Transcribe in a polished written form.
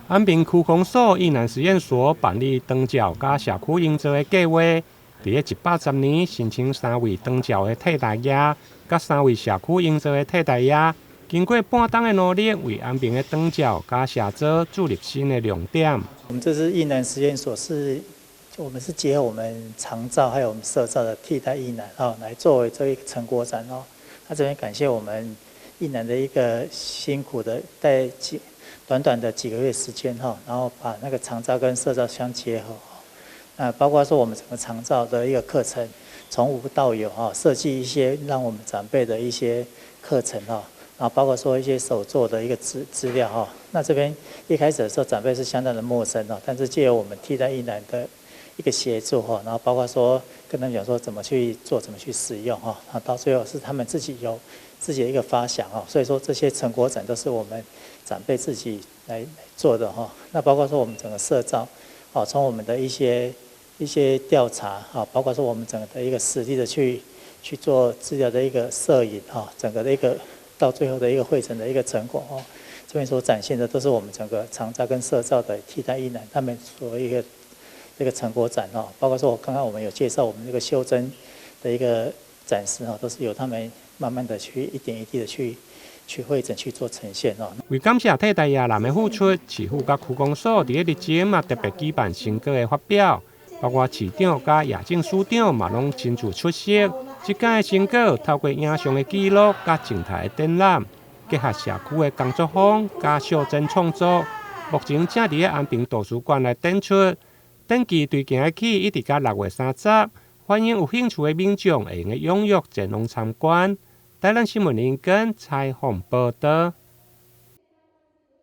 安平区公所宜兰实验所办理长照甲社区营造的计划，伫咧110年申请3位长照的替代役，甲3位社区营造的替代役。经过半冬的努力，为安平的长照甲社造注入新的亮点。我们这是宜兰实验所，我们是结合我们长照还有我们社造的替代宜兰来作为这一个成果展哦。那这边感谢我们宜兰的一个辛苦的在短短的几个月时间然后把那个长照跟社造相结合包括说我们整个长照的一个课程，从无到有设计一些让我们长辈的一些课程然后包括说一些手作的一个资料那这边一开始的时候长辈是相当的陌生但是借由我们替代宜兰的一个协助然后包括说跟他们讲说怎么去做，怎么去使用然后到最后是他们自己有自己的一个发想所以说这些成果展都是我们长辈自己来做的那包括说我们整个社造从我们的一些调查包括说我们整个的一个实地的去做资料的一个摄影整个的一个到最后的一个汇整的一个成果这边所展现的都是我们整个长照跟社造的替代宜兰他们所一个这个成果展包括说我刚刚我们有介绍我们这个修真的一个展示都是由他们慢慢的去一点一滴的去汇整去做呈现为感谢替代役人的付出，市府甲区公所伫咧日前嘛特别举办成果的发表，包括市长甲亚政署长嘛拢亲自出席。这届的成果透过影像的记录甲静态的展览，结合社区的工作坊甲小镇创作，目前正伫咧安平图书馆来展出。展期对今日起一直到6月30，欢迎有兴趣的民众会用踴跃前往参观。台南新闻林根采访报道。